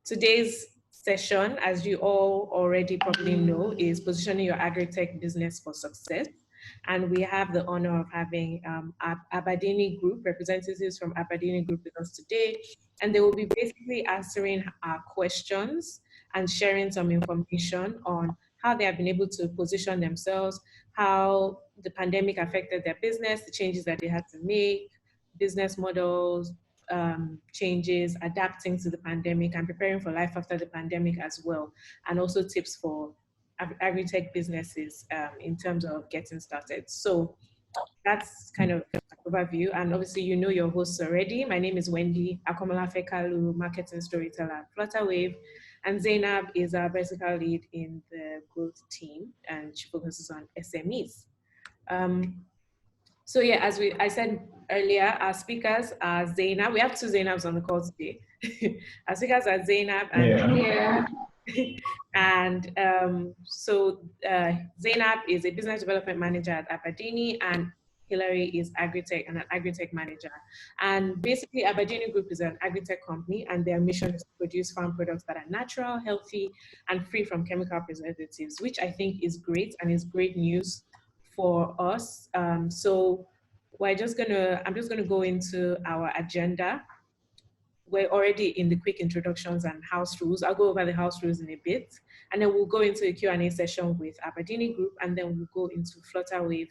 Today's session, as you all already probably know, is positioning your Agritech business for success. And we have the honor of having Abadini Group, representatives from Abadini Group with us today. And they will be basically answering our questions and sharing some information on how they have been able to position themselves, how the pandemic affected their business, the changes that they had to make, business models, changes, adapting to the pandemic and preparing for life after the pandemic as well, and also tips for agri-tech businesses in terms of getting started. So that's kind of an overview, and obviously you know your hosts already. My name is Wendy Akomola Fekalu, marketing storyteller at Flutterwave, and Zainab is our vertical lead in the growth team, and she focuses on SMEs. So yeah, as I said earlier, our speakers are Zainab. We have two Zainabs on the call today. Our speakers are Zainab and and Zainab is a business development manager at Abadini, and Hilary is Agritech and an Agritech manager. And basically, Abadini Group is an Agritech company, and their mission is to produce farm products that are natural, healthy, and free from chemical preservatives, which I think is great and is great news for us. So I'm just gonna go into our agenda. We're already in the quick introductions and house rules. I'll go over the house rules in a bit, and then we'll go into a Q&A session with Abadini Group, and then we'll go into Flutterwave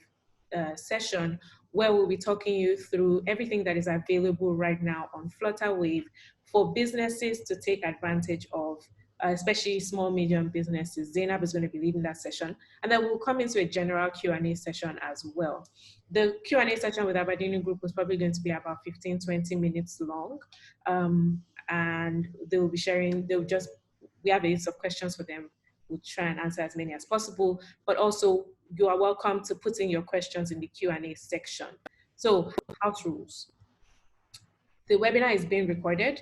session, where we'll be talking you through everything that is available right now on Flutterwave for businesses to take advantage of, especially small, medium businesses. Zainab is going to be leading that session. And then we'll come into a general Q&A session as well. The Q&A session with Abadini Group was probably going to be about 15, 20 minutes long. And they will be sharing, we have a list of questions for them. We'll try and answer as many as possible, but also you are welcome to put in your questions in the Q&A section. So, house rules. The webinar is being recorded,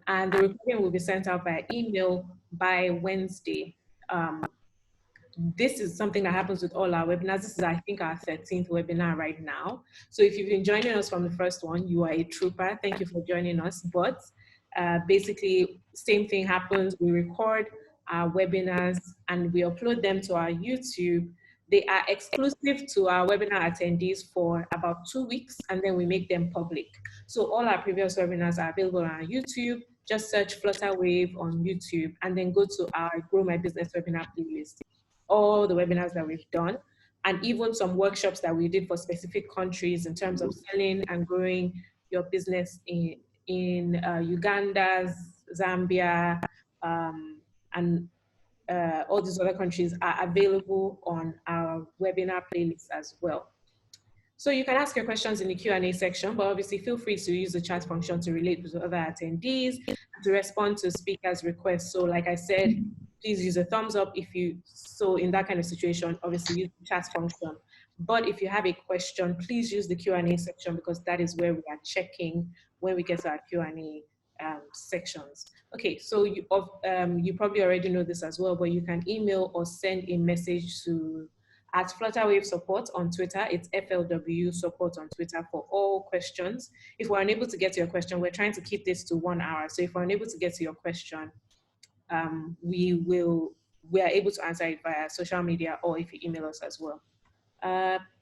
and the recording will be sent out by email by Wednesday. This is something that happens with all our webinars. This is, I think, our 13th webinar right now. So if you've been joining us from the first one, you are a trooper. Thank you for joining us. But basically, same thing happens. We record our webinars and we upload them to our YouTube. They are exclusive to our webinar attendees for about 2 weeks, and then we make them public. So all our previous webinars are available on our YouTube. Just search Flutterwave on YouTube and then go to our Grow My Business webinar playlist. All the webinars that we've done, and even some workshops that we did for specific countries in terms of selling and growing your business in Uganda, Zambia, and all these other countries are available on our webinar playlist as well. So you can ask your questions in the Q&A section, but obviously feel free to use the chat function to relate with other attendees and to respond to speakers' requests. So like I said, please use a thumbs up so in that kind of situation, obviously use the chat function. But if you have a question, please use the Q&A section, because that is where we are checking when we get to our Q&A sections. Okay, so you probably already know this as well, but you can email or send a message to @Flutterwave Support on Twitter. It's FLW Support on Twitter for all questions. If we're unable to get to your question, we're trying to keep this to 1 hour. So if we're unable to get to your question, we are able to answer it via social media or if you email us as well.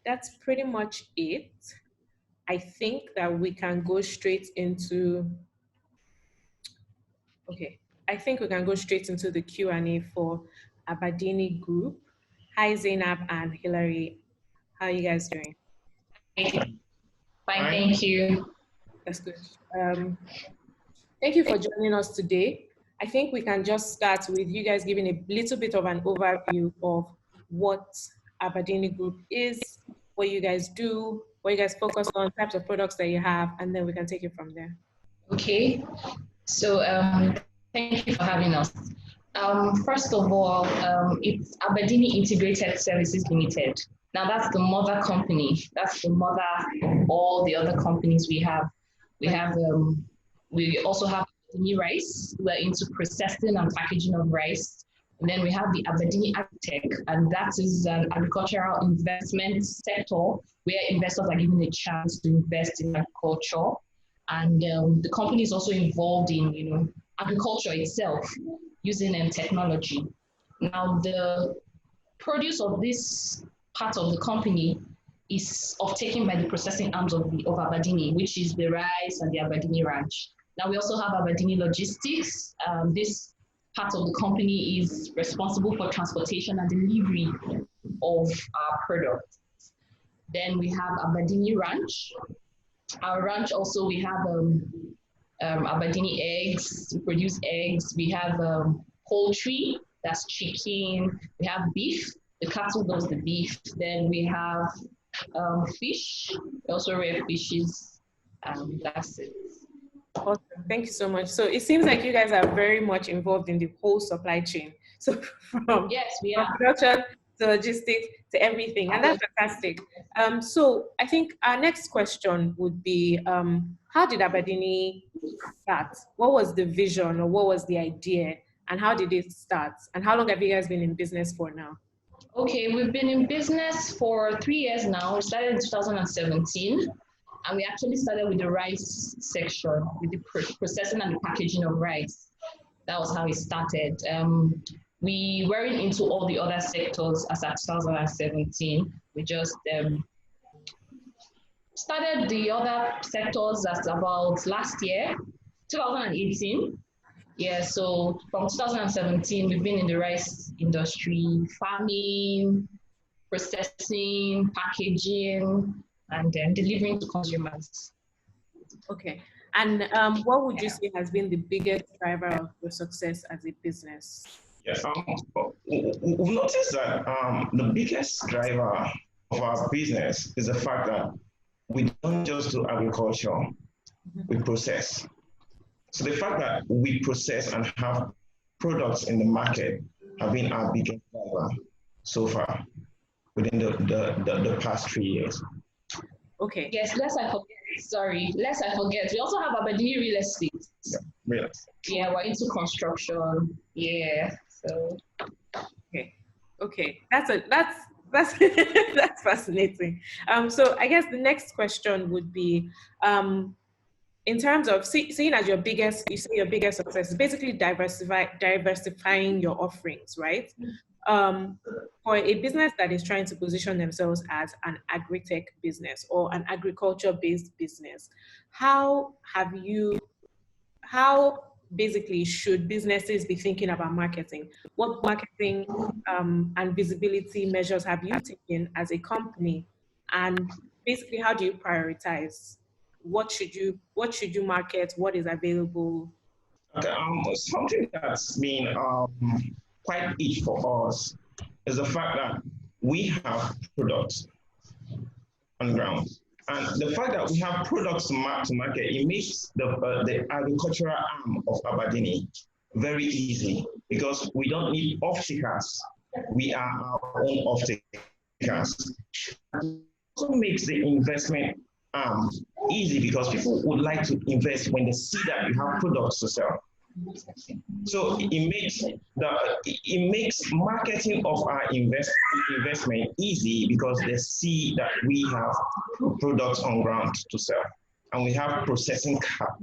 That's pretty much it. I think that we can go straight into, the Q&A for Abadini Group. Hi, Zainab and Hilary. How are you guys doing? Fine, thank you. That's good. Thank you for joining us today. I think we can just start with you guys giving a little bit of an overview of what Abadini Group is, what you guys do, what you guys focus on, types of products that you have, and then we can take it from there. Okay, so thank you for having us. First of all, it's Abadini Integrated Services Limited. Now that's the mother company. That's the mother of all the other companies we have. We also have Abadini Rice. We're into processing and packaging of rice. And then we have the Abadini Agritech, and that is an agricultural investment sector where investors are given a chance to invest in agriculture. And the company is also involved in, agriculture itself using technology. Now, the produce of this part of the company is taken by the processing arms of Abadini, which is the rice and the Abadini ranch. Now we also have Abadini Logistics. This part of the company is responsible for transportation and delivery of our product. Then we have Abadini Ranch. Our ranch also, we have Abadini eggs, we produce eggs. We have poultry, that's chicken. We have beef, the cattle does the beef. Then we have fish, we also rear fishes, and that's it. Awesome. Thank you so much. So it seems like you guys are very much involved in the whole supply chain. So from, yes, we are. Production to logistics to everything, and that's fantastic. So I think our next question would be, how did Abadini start? What was the vision, or what was the idea, and how did it start? And how long have you guys been in business for now? Okay, we've been in business for 3 years now. We started in 2017, and we actually started with the rice section, with the processing and the packaging of rice. That was how it started. We weren't into all the other sectors as at 2017. We just started the other sectors as about last year, 2018. Yeah, so from 2017, we've been in the rice industry, farming, processing, packaging, and then delivering to consumers. Okay. And what would you say has been the biggest driver of your success as a business? Yes, we've noticed that the biggest driver of our business is the fact that we don't just do agriculture, we process. So the fact that we process and have products in the market have been our biggest driver so far within the past 3 years. Okay. Yes, lest I forget. We also have Abadini real estate. Yeah, real estate. Yeah, we're into construction. Yeah. So. Okay. That's that's fascinating. So I guess the next question would be, in terms of seeing as your biggest success is basically diversifying your offerings, right? For a business that is trying to position themselves as an agritech business or an agriculture-based business, how basically should businesses be thinking about marketing? What marketing and visibility measures have you taken as a company? And basically, how do you prioritize? What should you market? What is available? Okay, something that's been quite easy for us is the fact that we have products on ground. And the fact that we have products to market, it makes the agricultural arm of Abadini very easy because we don't need off-takers. We are our own off-takers. It also makes the investment easy because people would like to invest when they see that you have products to sell. So it makes marketing of our investment easy because they see that we have products on ground to sell and we have processing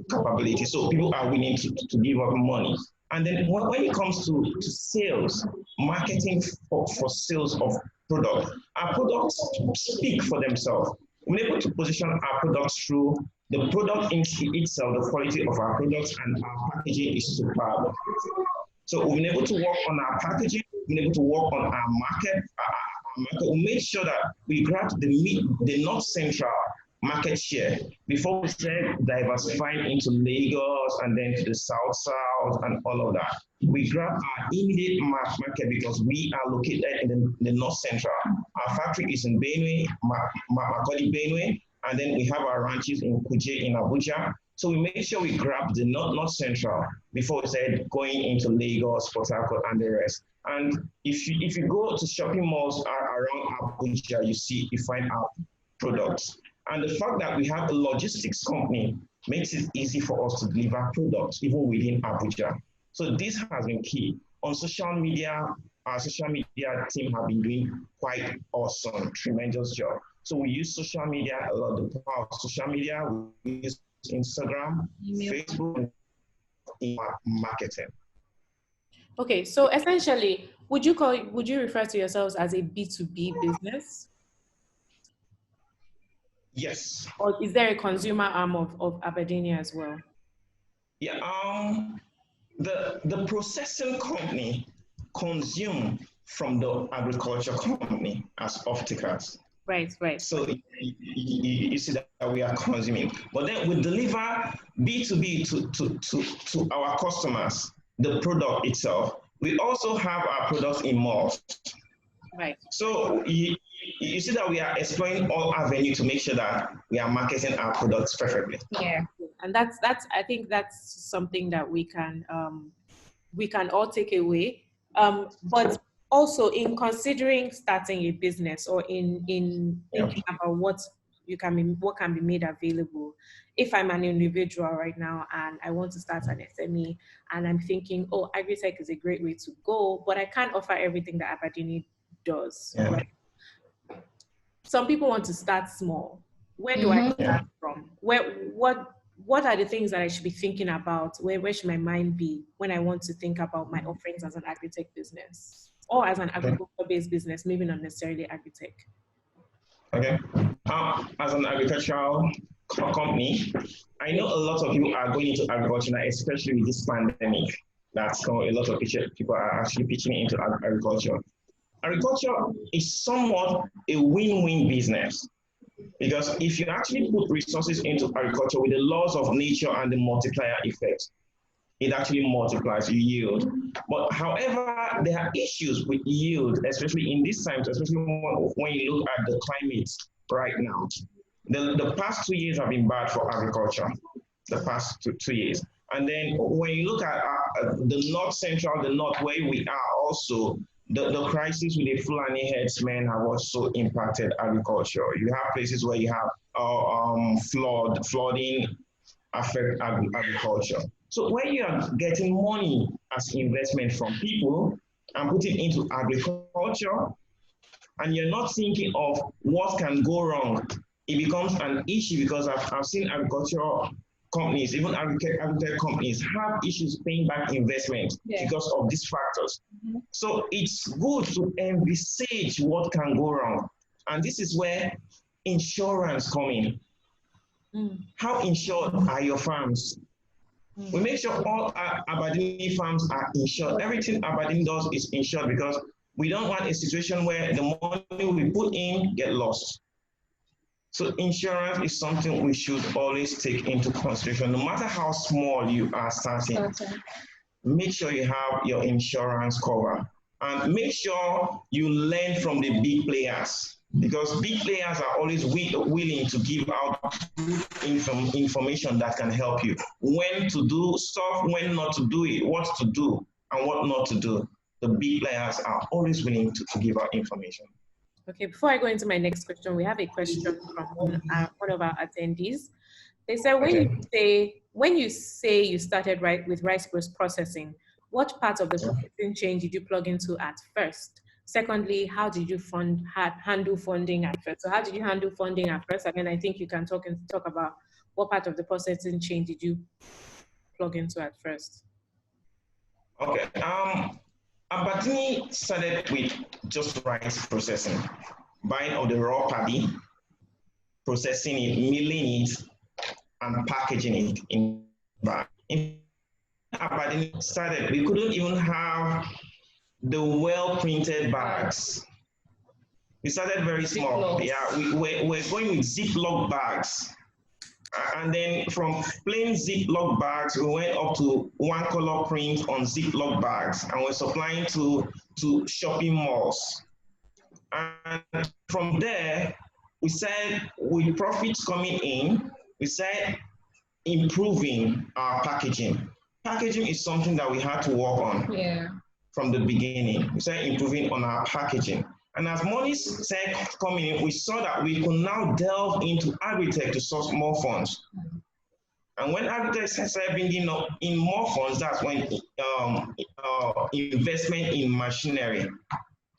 capability. So people are willing to give up money. And then when it comes to sales, marketing for sales of product, our products speak for themselves. We're able to position our products through the product in itself, the quality of our products, and our packaging is superb. So we've been able to work on our packaging, we've been able to work on our market. We made sure that we grabbed the North Central market share before we started diversifying into Lagos and then to the South and all of that. We grabbed our immediate market because we are located in the North Central. Our factory is in Benue, Makodi Benue, and then we have our ranches in Kuje in Abuja. So we made sure we grabbed the North Central before we started going into Lagos, Port Harcourt, and the rest. And if you go to shopping malls around Abuja, you find our products. And the fact that we have a logistics company makes it easy for us to deliver products even within Abuja. So this has been key. On social media, our social media team have been doing quite awesome, tremendous job. So we use social media a lot. The power of social media, we use Instagram, Facebook, in marketing. Okay, so essentially, would you refer to yourselves as a B2B business? Yes. Or is there a consumer arm of Abadini as well? Yeah. The processing company consume from the agriculture company as off-takers. Right, right. So you see that we are consuming, but then we deliver B2B to our customers, the product itself. We also have our products in malls. Right. So you see that we are exploring all avenues to make sure that we are marketing our products perfectly. Yeah. And that's I think that's something that we can all take away. But also in considering starting a business or in thinking about what can be made available. If I'm an individual right now and I want to start an SME and I'm thinking, oh, Agritech is a great way to go, but I can't offer everything that Abadini does, right? Some people want to start small. Where do I start from? What are the things that I should be thinking about? Where should my mind be when I want to think about my offerings as an Agritech business or as an agriculture-based business, maybe not necessarily Agritech? Okay. As an agricultural company, I know a lot of people are going into agriculture now, especially with this pandemic. That's how a lot of people are actually pitching into agriculture. Agriculture is somewhat a win-win business because if you actually put resources into agriculture with the laws of nature and the multiplier effect, it actually multiplies your yield. But however, there are issues with yield, especially in these times, especially when you look at the climate right now. The past 2 years have been bad for agriculture, the past two years. And then when you look at the north central, the north where we are also, the crisis with the Fulani herdsmen have also impacted agriculture. You have places where you have flooding affect agriculture. So when you are getting money as investment from people and putting into agriculture, and you're not thinking of what can go wrong, it becomes an issue because I've seen agricultural companies, even agritech companies, have issues paying back investment because of these factors. So it's good to envisage what can go wrong. And this is where insurance comes in. How insured are your farms? We make sure all our Abadini farms are insured. Everything Abadini does is insured because we don't want a situation where the money we put in get lost. So insurance is something we should always take into consideration. No matter how small you are starting, make sure you have your insurance cover. And make sure you learn from the big players because big players are always willing to give out information that can help you. When to do stuff, when not to do it, what to do, and what not to do. The big players are always willing to give out information. Okay, before I go into my next question, we have a question from one of our attendees. They said, when you say you started with rice processing, what part of the processing chain did you plug into at first? Secondly, how did you handle funding at first? So how did you handle funding at first? And then I think you can talk about what part of the processing chain did you plug into at first? Okay. Abadini started with just rice processing, buying of the raw paddy, processing it, milling it, and packaging it in bag. Abadini started, we couldn't even have the well-printed bags. We started very small. We're going with Ziploc bags. And then from plain Ziploc bags, we went up to one color print on Ziploc bags, and we're supplying to shopping malls. And from there, we said, with profits coming in, we said improving our packaging. Packaging is something that we had to work on from the beginning. We started improving on our packaging. And as money started coming in, we saw that we could now delve into Agritech to source more funds. And when Agritech started bringing up in more funds, that's when investment in machinery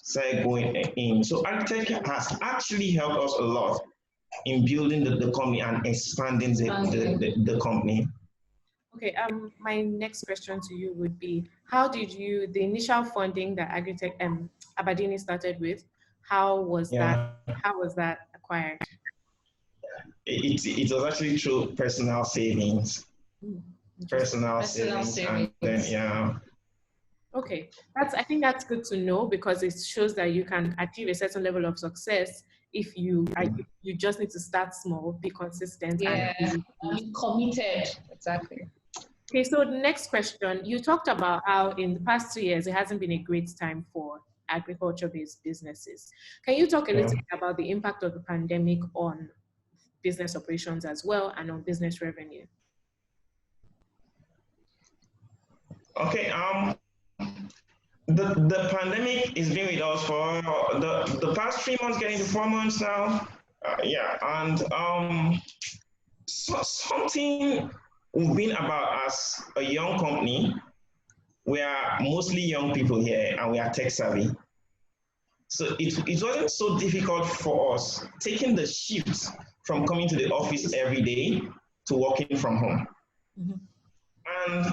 started going in. So Agritech has actually helped us a lot in building the company and expanding the company. Okay, my next question to you would be, how did you, the initial funding that Agritech Abadini started with, how was that, Yeah, how was that acquired? it was actually through personal savings, Hmm, interesting. personal Personal savings, and then savings. yeah, Okay, I think that's good to know because it shows that you can achieve a certain level of success if you just need to start small, be consistent, and Yeah, do. I'm committed. Exactly. Okay, so the next question, you talked about how in the past 2 years it hasn't been a great time for agriculture-based businesses. Can you talk a little yeah. bit about the impact of the pandemic on business operations as well and on business revenue? Okay. The pandemic is been with us for the past 3 months, getting to 4 months now. Yeah, and something we've been about as a young company. We are mostly young people here, and we are tech savvy. So it wasn't so difficult for us taking the shift from coming to the office every day to working from home. Mhm. And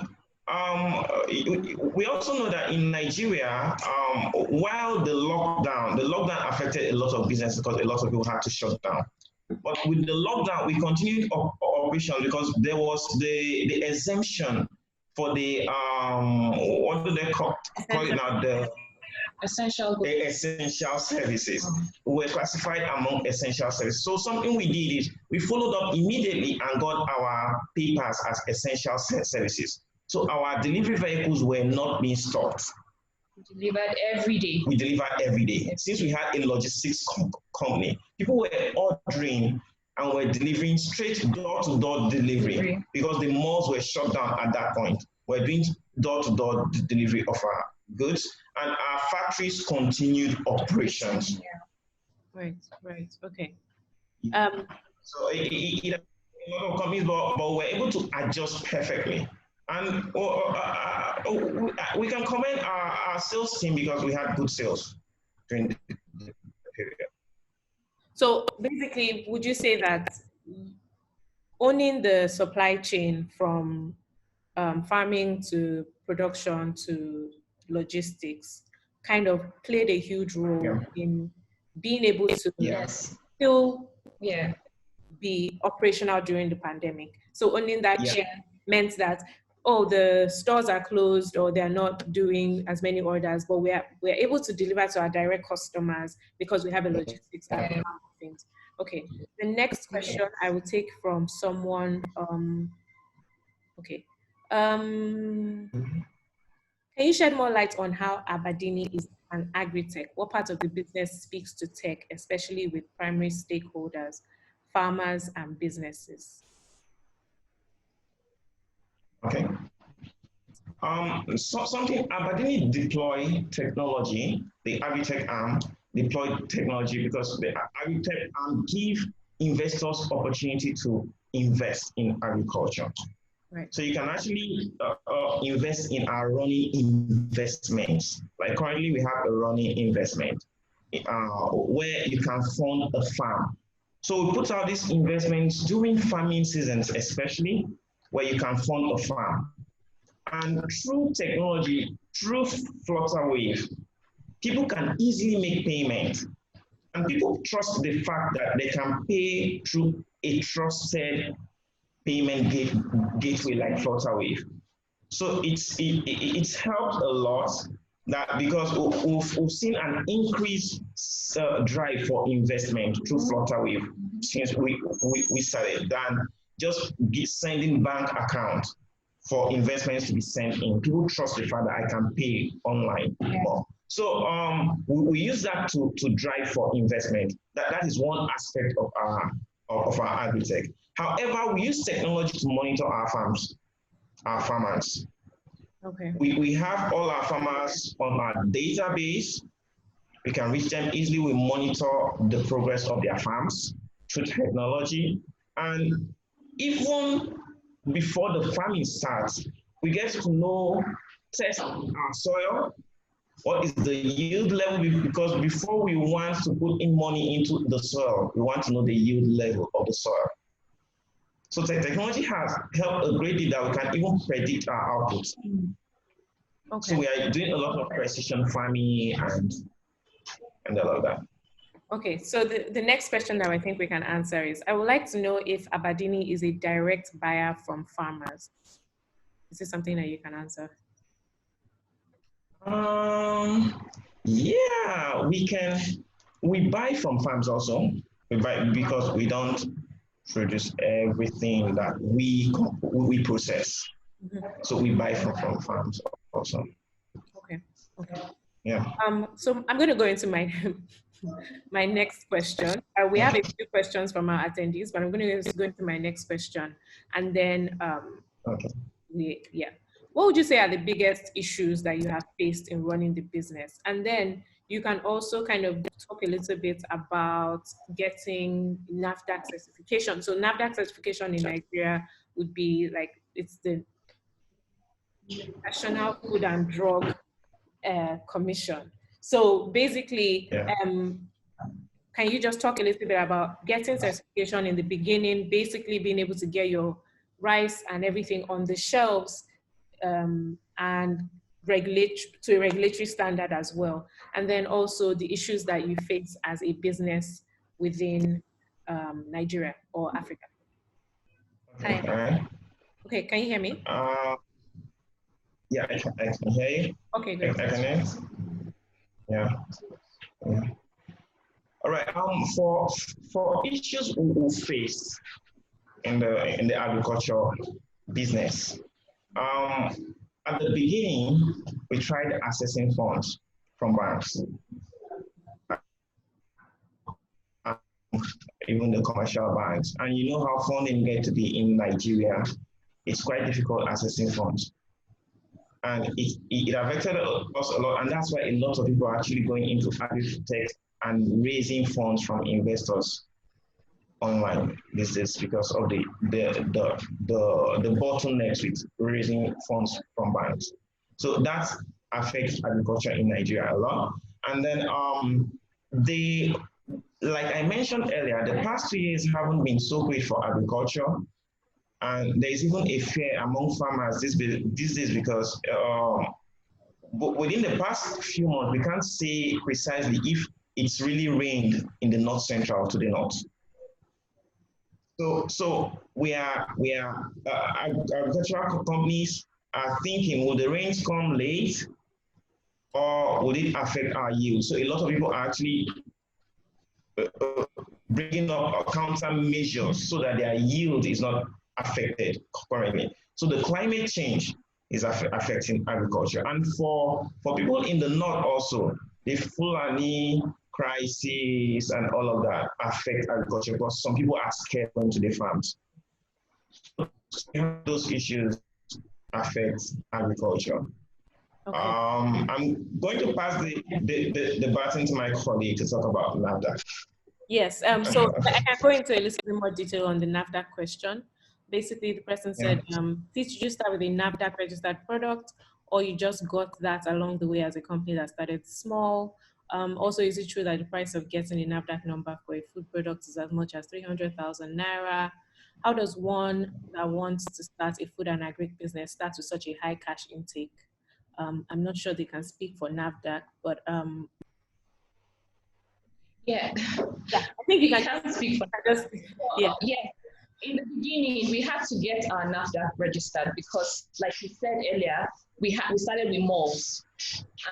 we also know that in Nigeria, while the lockdown affected a lot of business because a lot of people had to shut down. But with the lockdown, we continued operation because there was the exemption for the what do they call it now, the Essential. essential services. We were classified among essential services. So something we did is we followed up immediately and got our papers as essential services. So our delivery vehicles were not being stopped. Delivered every day. We deliver every day. Since we had a logistics company, people were ordering and were delivering straight door-to-door delivery because the malls were shut down at that point. We're doing door-to-door delivery of our goods, and our factories continued operations. Right, right, okay. So a lot of companies, but we're able to adjust perfectly. And we can commend our sales team because we had good sales during the period. So basically, would you say that owning the supply chain from farming to production to logistics kind of played a huge role in being able to Yes. still Yeah. be operational during the pandemic? So owning that Yeah. chain meant that, oh, the stores are closed or they're not doing as many orders, but we're able to deliver to our direct customers because we have a logistics arm of things. Okay. The next question I will take from someone. Okay. Can you shed more light on how Abadini is an agri-tech? What part of the business speaks to tech, especially with primary stakeholders, farmers and businesses? Okay. Something Abadini deploy technology, the Agritech arm deploy technology because the Agritech arm give investors opportunity to invest in agriculture. Right. So you can actually invest in our running investments. Like currently we have a running investment where you can fund a farm. So we put out these investments during farming seasons, especially where you can fund a farm. And through technology, through Flutterwave, people can easily make payment. And people trust the fact that they can pay through a trusted payment gateway like Flutterwave. So it's helped a lot that because we've seen an increased drive for investment through Flutterwave since we started than just sending bank account for investments to be sent in. People trust the fact that I can pay online more. So we use that to drive for investment. That is one aspect of our agritech. However, we use technology to monitor our farmers. Okay. We have all our farmers on our database. We can reach them easily. We monitor the progress of their farms through technology. And even before the farming starts, we get to know, test our soil, what is the yield level, because before we want to put in money into the soil, we want to know the yield level of the soil. So technology has helped a great deal that we can even predict our output. Okay. So we are doing a lot of precision farming and all of that. Okay, so the next question that I think we can answer is, I would like to know if Abadini is a direct buyer from farmers. Is this something that you can answer? Yeah, we buy from farms also. We buy because we don't produce everything that we process. So we buy from farms also. Okay. Okay. Yeah. So I'm going to go into my my next question. We have a few questions from our attendees, but I'm going to just go into my next question, and then Okay. What would you say are the biggest issues that you have faced in running the business? And then you can also kind of talk a little bit about getting NAFDAC certification. So NAFDAC certification in Nigeria would be like, it's the National Food and Drug Commission. So basically, can you just talk a little bit about getting certification in the beginning, basically being able to get your rice and everything on the shelves, and to a regulatory standard as well, and then also the issues that you face as a business within Nigeria or Africa. Okay. Hi. All right. Okay, can you hear me? Yeah, I can hear you. Okay, great. I can hear you. Yeah. All right. For issues we face in the agriculture business, at the beginning we tried accessing funds from banks, even the commercial banks, and you know how funding get to be in Nigeria. It's quite difficult accessing funds. And it affected us a lot, and that's why a lot of people are actually going into Agritech and raising funds from investors online these days because of the bottlenecks with raising funds from banks. So that affects agriculture in Nigeria a lot. And then like I mentioned earlier, the past 2 years haven't been so great for agriculture. And there is even a fear among farmers these days because within the past few months, we can't say precisely if it's really rained in the north central to the north. So we are agricultural companies are thinking, will the rains come late or will it affect our yield? So a lot of people are actually bringing up countermeasures so that their yield is not affected currently. So the climate change is affecting agriculture. And for people in the north also, the Fulani crisis and all of that affect agriculture because some people are scared going to the farms. So those issues affect agriculture. Okay. I'm going to pass the baton to my colleague to talk about NAFDAC. Yes, so I can go into a little bit more detail on the NAFDAC question. Basically, the person said, did you start with a NAFDAC registered product, or you just got that along the way as a company that started small? Also, is it true that the price of getting a NAFDAC number for a food product is as much as 300,000 Naira? How does one that wants to start a food and agri business start with such a high cash intake? I'm not sure they can speak for NAFDAC, but yeah, I think you can speak for just, yeah. In the beginning, we had to get our NAFDAC registered because, like we said earlier, we started with malls.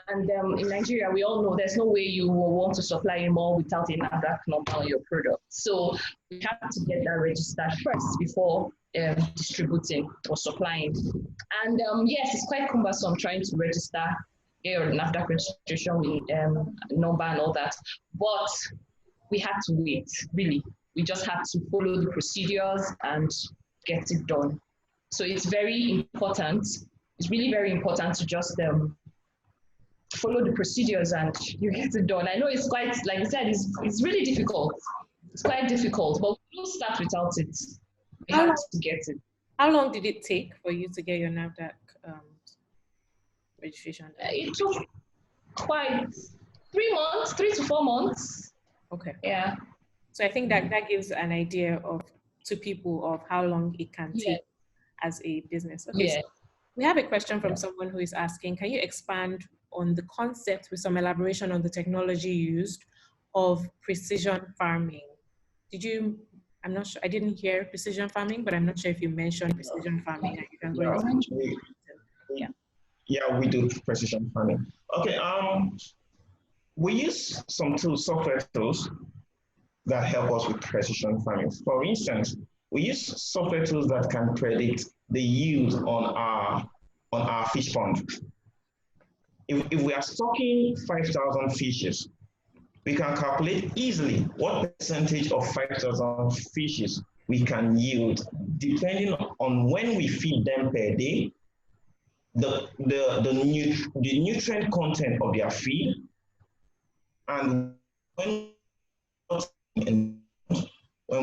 And in Nigeria, we all know there's no way you will want to supply a mall without a NAFDAC number on your product. So we have to get that registered first before distributing or supplying. And yes, it's quite cumbersome trying to register your NAFDAC registration with number and all that. But we had to wait, really. We just have to follow the procedures and get it done. So it's very important. It's really very important to just follow the procedures and you get it done. I know it's quite, like I said, it's really difficult. It's quite difficult, but we don't start without it. We have to get it. How long did it take for you to get your NAFDAC registration? It took quite 3 to 4 months. Okay. Yeah. So I think that gives an idea of to people of how long it can Yeah. take as a business. Okay, Yeah. so we have a question from someone who is asking, can you expand on the concept with some elaboration on the technology used of precision farming? Did you, I'm not sure, I didn't hear precision farming, but I'm not sure if you mentioned precision farming and you can go Yeah, into we, yeah. yeah, we do precision farming. Okay, we use some tools, software tools that help us with precision farming. For instance, we use software tools that can predict the yield on our fish pond. If we are stocking 5,000 fishes, we can calculate easily what percentage of 5,000 fishes we can yield, depending on when we feed them per day, the nutrient content of their feed, and when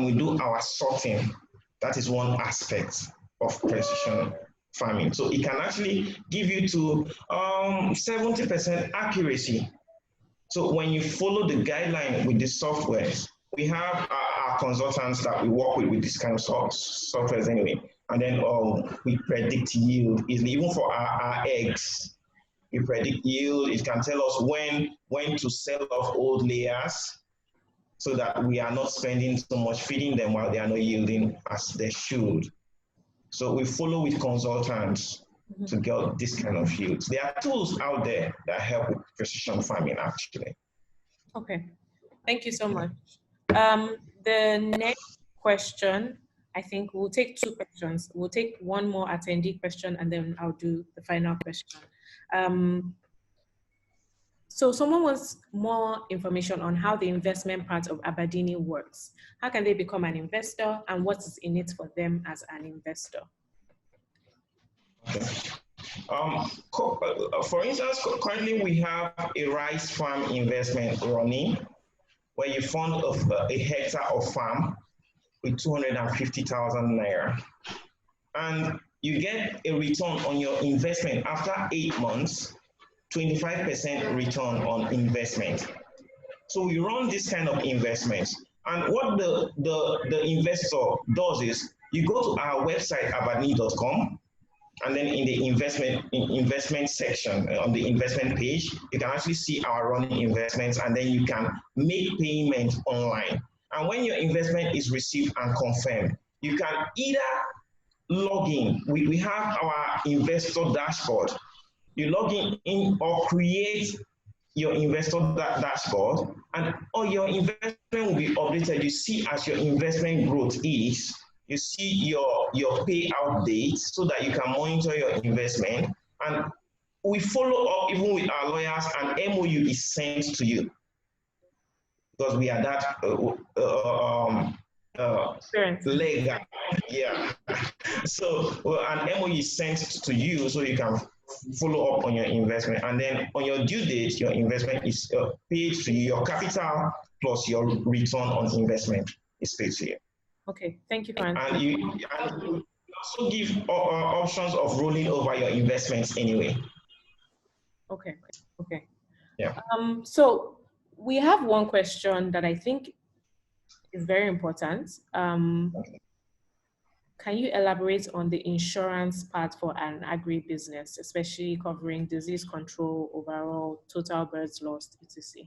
we do our sorting. That is one aspect of precision farming. So it can actually give you to 70% accuracy. So when you follow the guideline with the software, we have our consultants that we work with this kind of softwares anyway. And then we predict yield easily, even for our eggs. We predict yield. It can tell us when to sell off old layers so that we are not spending so much feeding them while they are not yielding as they should. So we follow with consultants to get this kind of yields. There are tools out there that help with precision farming actually. Okay, thank you so much. The next question, I think we'll take two questions. We'll take one more attendee question and then I'll do the final question. So someone wants more information on how the investment part of Abadini works. How can they become an investor and what is in it for them as an investor? Okay. For instance, currently we have a rice farm investment running where you fund a hectare of farm with 250,000 naira. And you get a return on your investment after 8 months, 25% return on investment. So we run this kind of investments. And what the investor does is you go to our website, abadini.com, and then in the investment section on the investment page, you can actually see our running investments, and then you can make payments online. And when your investment is received and confirmed, you can either log in. We have our investor dashboard. You log in or create your investor dashboard, and all your investment will be updated. You see as your investment growth is, you see your payout date so that you can monitor your investment. And we follow up even with our lawyers, and MOU is sent to you because we are that legal. Yeah. So an MOU is sent to you so you can follow up on your investment, and then on your due date, your investment is paid to you. Your capital plus your return on investment is paid to you. Okay, thank you for answering. And you also give options of rolling over your investments anyway. Okay, okay. Yeah. So we have one question that I think is very important. Can you elaborate on the insurance part for an agri-business, especially covering disease control, overall, total birds lost, etc.?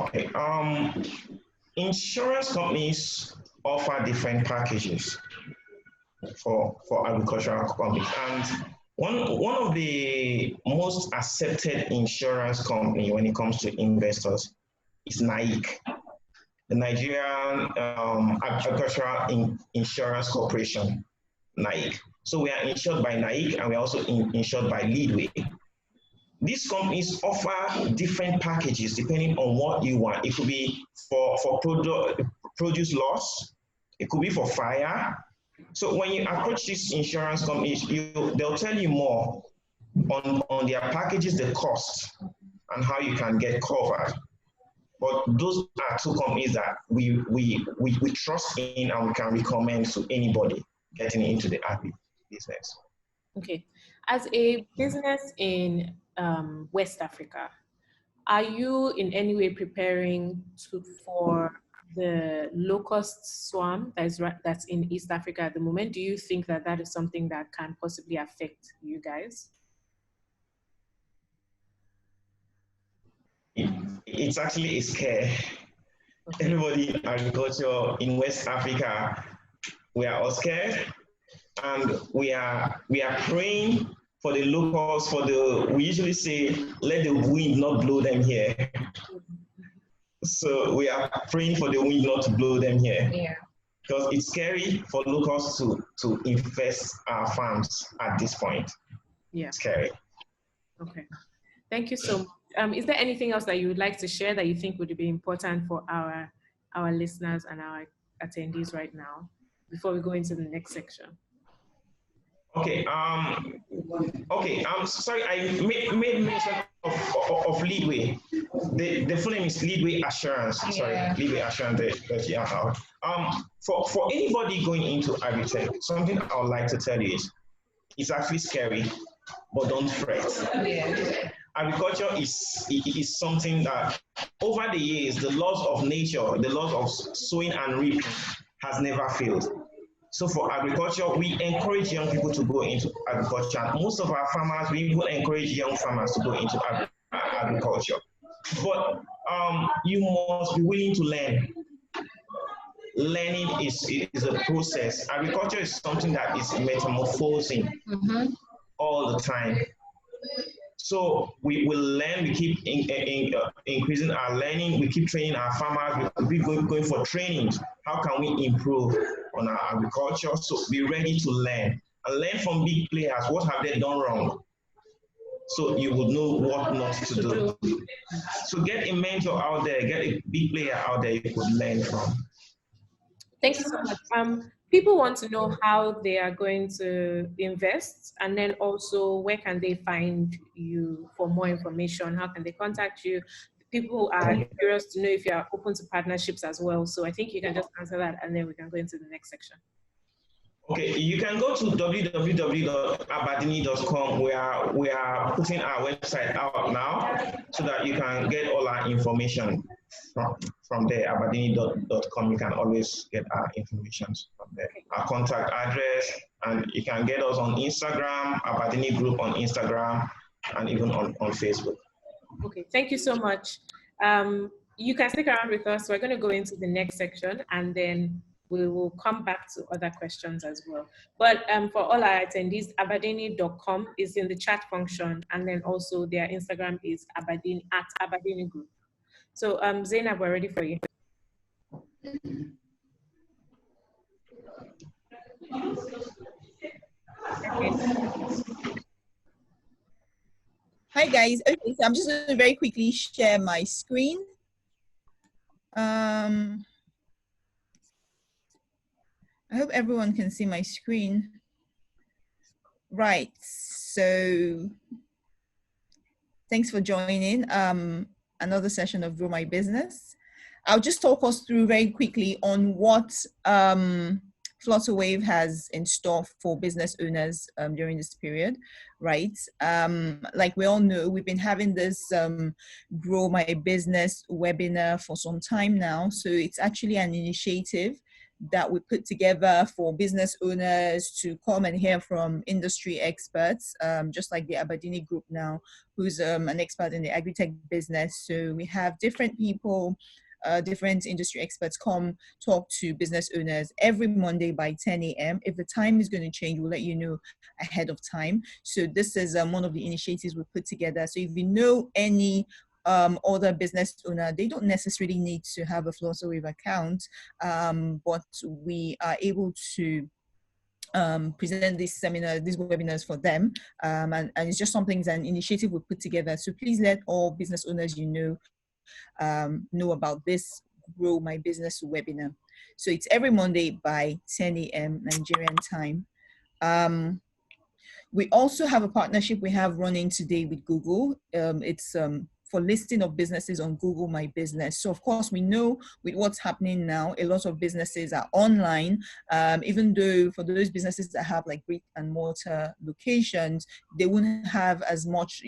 Okay. Insurance companies offer different packages for agricultural companies, and one of the most accepted insurance company when it comes to investors is NAIC, the Nigerian Agricultural Insurance Corporation, NAIC. So we are insured by NAIC, and we're also insured by Leadway. These companies offer different packages depending on what you want. It could be for produce loss, it could be for fire. So when you approach these insurance companies, they'll tell you more on their packages, the cost, and how you can get covered. But those are two companies that we trust in and we can recommend to anybody getting into the agri business. Okay. As a business in West Africa, are you in any way preparing for the locust swarm that's in East Africa at the moment, do you think that that is something that can possibly affect you guys? It's actually a scare. Okay. Everybody in agriculture in West Africa, we are all scared, and we are praying for the locals. We usually say, let the wind not blow them here. So we are praying for the wind not to blow them here. Yeah. Because it's scary for locals to infest our farms at this point. Yeah. Scary. Okay. Thank you so much. Is there anything else that you would like to share that you think would be important for our listeners and our attendees right now before we go into the next section? Okay. Sorry, I made mention of Leadway. The full name is Leadway Assurance. Yeah. Sorry, Leadway Assurance. For anybody going into Agritech, something I would like to tell you is, it's actually scary, but don't fret. Yeah. Agriculture is something that over the years, the laws of nature, the laws of sowing and reaping has never failed. So for agriculture, we encourage young people to go into agriculture. Most of our farmers, we even encourage young farmers to go into agriculture. But you must be willing to learn. Learning is a process. Agriculture is something that is metamorphosing all the time. So we will learn, we keep increasing our learning, we keep training our farmers, we keep going for trainings. How can we improve on our agriculture? So be ready to learn and learn from big players. What have they done wrong? So you would know what not to do. So get a mentor out there, get a big player out there you could learn from. Thank you so much. People want to know how they are going to invest, and then also where can they find you for more information? How can they contact you? People are curious to know if you are open to partnerships as well. So I think you can just answer that, and then we can go into the next section. Okay, you can go to www.abadini.com. We are putting our website out now so that you can get all our information from there. Abadini.com. You can always get our information from there. Our contact address, and you can get us on Instagram, Abadini Group on Instagram, and even on Facebook. Okay, thank you so much. You can stick around with us. We're going to go into the next section, and then we will come back to other questions as well. But for all our attendees, abadini.com is in the chat function, and then also their Instagram is Abadini @Abadini Group. So Zainab, we're ready for you. Hi guys. Okay, so I'm just going to very quickly share my screen. I hope everyone can see my screen. Right, so thanks for joining another session of Grow My Business. I'll just talk us through very quickly on what Flutterwave has in store for business owners during this period, right? Like we all know, we've been having this Grow My Business webinar for some time now. So it's actually an initiative that we put together for business owners to come and hear from industry experts, just like the Abadini Group now, who's an expert in the Agritech business. So we have different people, different industry experts come talk to business owners every Monday by 10 a.m. If the time is going to change, we'll let you know ahead of time. So this is one of the initiatives we put together. So if you know any other business owner, they don't necessarily need to have a Flutterwave account, but we are able to present this seminar, these webinars for them, and it's just something, an initiative we put together. So please let all business owners you know about this Grow My Business webinar. So it's every Monday by 10 a.m. Nigerian time. We also have a partnership we have running today with Google. It's for listing of businesses on Google My Business. So of course we know with what's happening now, a lot of businesses are online, even though for those businesses that have like brick and mortar locations, they wouldn't have as much,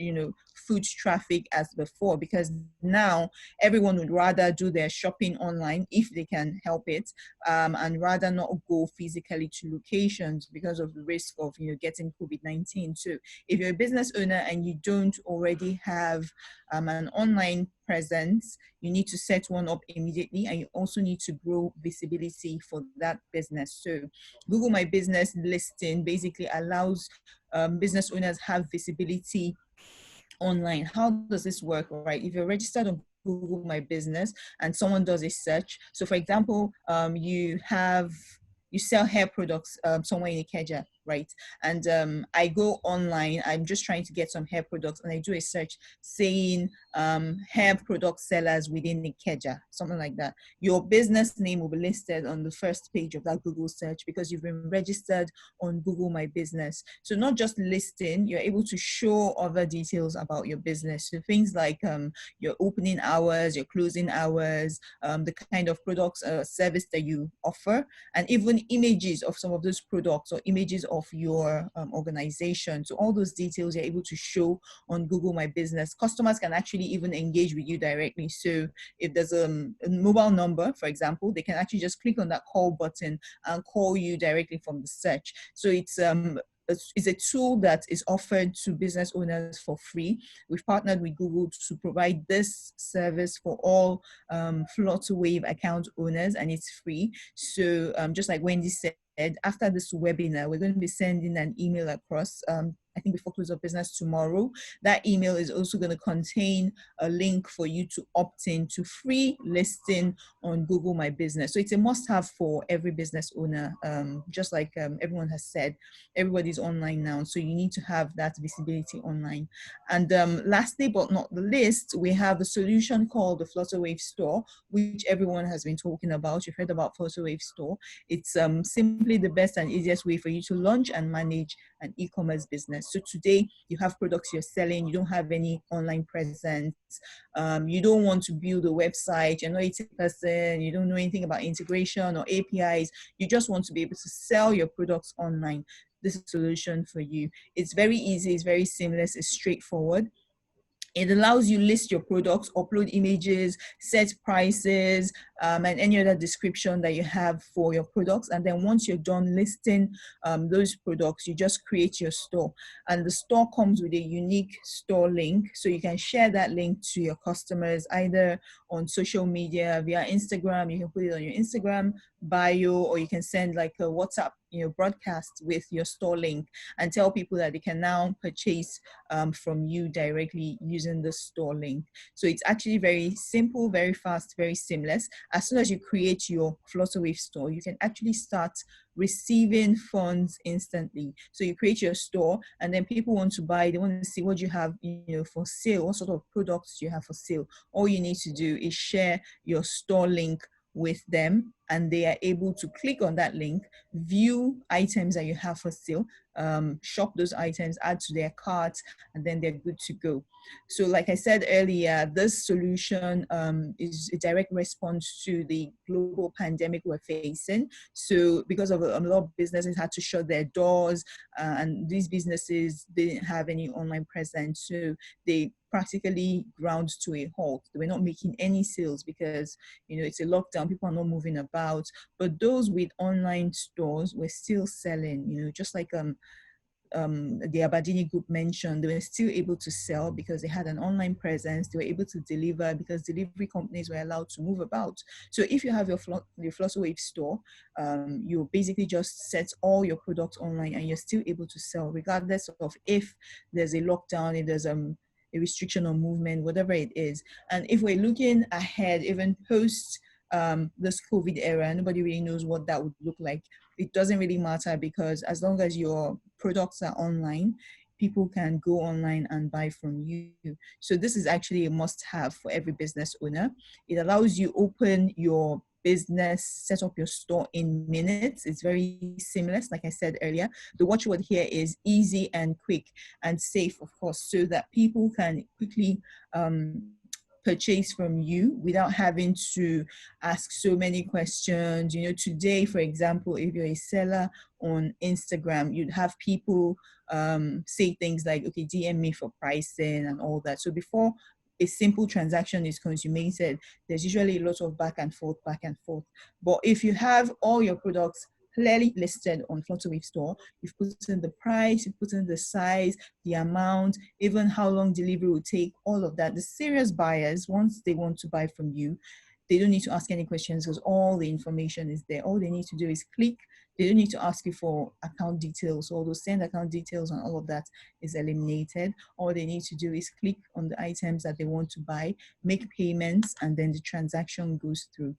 foot traffic as before, because now everyone would rather do their shopping online if they can help it, and rather not go physically to locations because of the risk of getting COVID-19. So if you're a business owner and you don't already have an online presence, you need to set one up immediately, and you also need to grow visibility for that business. So Google My Business listing basically allows business owners have visibility online. How does this work, right? If you're registered on Google My Business and someone does a search, so for example, you sell hair products somewhere in Ikeja, right? And I go online, I'm just trying to get some hair products, and I do a search saying hair product sellers within Ikeja, something like that. Your business name will be listed on the first page of that Google search because you've been registered on Google My Business. So not just listing, you're able to show other details about your business. So things like your opening hours, your closing hours, the kind of products or service that you offer, and even images of some of those products or images of your organization. So all those details you're able to show on Google My Business. Customers can actually even engage with you directly. So if there's a mobile number, for example, they can actually just click on that call button and call you directly from the search. So it's a tool that is offered to business owners for free. We've partnered with Google to provide this service for all Flutterwave account owners, and it's free. So just like Wendy said, after this webinar, we're going to be sending an email across, I think before close of business tomorrow. That email is also going to contain a link for you to opt in to free listing on Google My Business. So it's a must-have for every business owner. Just like everyone has said, everybody's online now, so you need to have that visibility online. And lastly, but not the least, we have a solution called the Flutterwave Store, which everyone has been talking about. You've heard about Flutterwave Store. It's simply the best and easiest way for you to launch and manage an e-commerce business. So today you have products you're selling, you don't have any online presence, you don't want to build a website, you're not a person, you don't know anything about integration or APIs, you just want to be able to sell your products online. This is a solution for you. It's very easy, it's very seamless, it's straightforward. It allows you list your products, upload images, set prices, and any other description that you have for your products. And then once you're done listing those products, you just create your store. And the store comes with a unique store link. So you can share that link to your customers, either on social media, via Instagram. You can put it on your Instagram bio, or you can send like a WhatsApp broadcast with your store link and tell people that they can now purchase from you directly using the store link. So it's actually very simple, very fast, very seamless. As soon as you create your Flutterwave store, you can actually start receiving funds instantly. So you create your store, and then people want to buy, they want to see what you have for sale, what sort of products you have for sale. All you need to do is share your store link with them, and they are able to click on that link, view items that you have for sale, shop those items, add to their cart, and then they're good to go. So like I said earlier, this solution is a direct response to the global pandemic we're facing. So because of a lot of businesses had to shut their doors, and these businesses didn't have any online presence, so they practically ground to a halt. They were not making any sales because it's a lockdown, people are not moving about. But those with online stores were still selling, just like the Abadini group mentioned, they were still able to sell because they had an online presence. They were able to deliver because delivery companies were allowed to move about. So if you have your Flutterwave store, you basically just set all your products online, and you're still able to sell regardless of if there's a lockdown, if there's a restriction on movement, whatever it is. And if we're looking ahead, even post this COVID era, nobody really knows what that would look like. It doesn't really matter, because as long as your products are online, people can go online and buy from you. So this is actually a must-have for every business owner. It allows you open your business, set up your store in minutes. It's very seamless. Like I said earlier, the watchword here is easy and quick and safe, of course, so that people can quickly purchase from you without having to ask so many questions. You know, today, for example, if you're a seller on Instagram, you'd have people say things like, okay, DM me for pricing and all that. So before a simple transaction is consummated, there's usually a lot of back and forth. But if you have all your products clearly listed on Flutterwave store, you've put in the price, you've put in the size, the amount, even how long delivery will take, all of that. The serious buyers, once they want to buy from you, they don't need to ask any questions because all the information is there. All they need to do is click. They don't need to ask you for account details. All those send account details and all of that is eliminated. All they need to do is click on the items that they want to buy, make payments, and then the transaction goes through.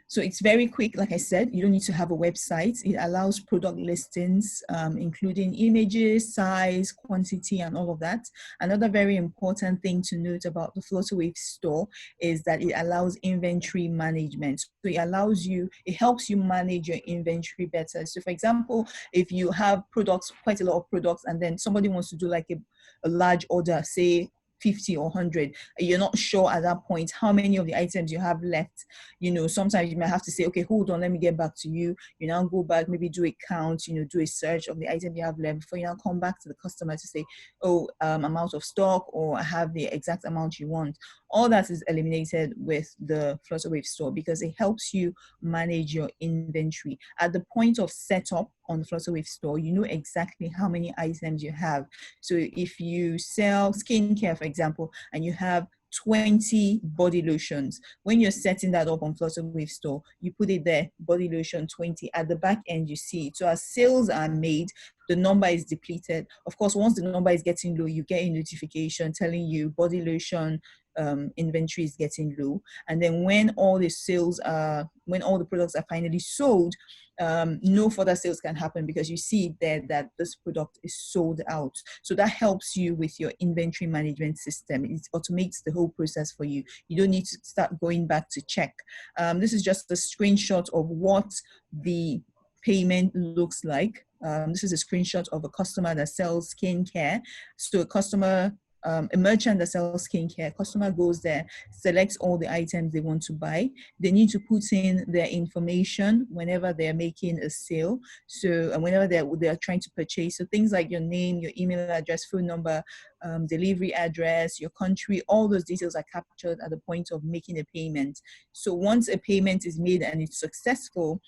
So it's very quick. Like I said, you don't need to have a website. It allows product listings, including images, size, quantity, and all of that. Another very important thing to note about the Flutterwave store is that it allows inventory management. So it helps you manage your inventory better. So for example, if you have products, quite a lot of products, and then somebody wants to do like a large order, say 50 or 100, you're not sure at that point how many of the items you have left. You know, sometimes you might have to say, okay, hold on, let me get back to you. You now go back, maybe do a count, you know, do a search of the item you have left before you now come back to the customer to say, oh, I'm out of stock, or I have the exact amount you want. All that is eliminated with the Flutterwave store because it helps you manage your inventory. At the point of setup on the Flutterwave store, you know exactly how many items you have. So if you sell skincare, for example, and you have 20 body lotions, when you're setting that up on Flutterwave store, you put it there, body lotion 20. At the back end, you see it. So as sales are made, the number is depleted. Of course, once the number is getting low, you get a notification telling you body lotion inventory is getting low. And then when all the products are finally sold, no further sales can happen because you see there that this product is sold out. So that helps you with your inventory management system. It automates the whole process for you. You don't need to start going back to check. This is just a screenshot of what the payment looks like. This is a screenshot of a customer that sells skincare. So a merchant that sells skincare, customer goes there, selects all the items they want to buy. They need to put in their information whenever they're making a sale. So whenever they're trying to purchase, so things like your name, your email address, phone number, delivery address, your country, all those details are captured at the point of making a payment. So once a payment is made and it's successful,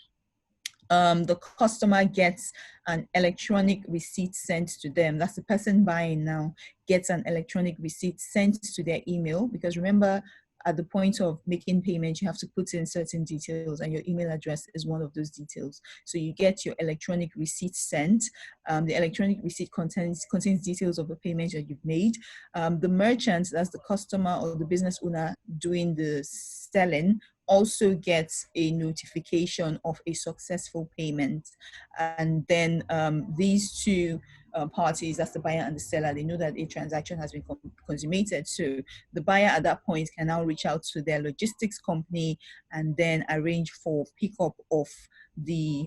the customer gets an electronic receipt sent to them. That's the person buying now gets an electronic receipt sent to their email, because remember, at the point of making payment, you have to put in certain details, and your email address is one of those details. So you get your electronic receipt sent. The electronic receipt contains details of the payment that you've made. The merchant, that's the customer or the business owner doing the selling, also gets a notification of a successful payment. And then these two parties, that's the buyer and the seller, they know that a transaction has been consummated. So the buyer at that point can now reach out to their logistics company and then arrange for pickup of the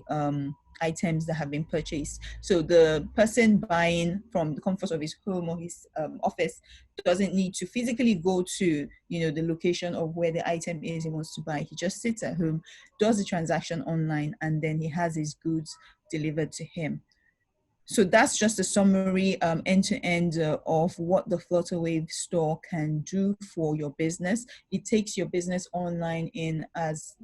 items that have been purchased. So the person buying from the comfort of his home or his office doesn't need to physically go to, you know, the location of where the item is he wants to buy. He just sits at home, does the transaction online, and then he has his goods delivered to him. So that's just a summary end-to-end of what the Flutterwave store can do for your business. It takes your business online in as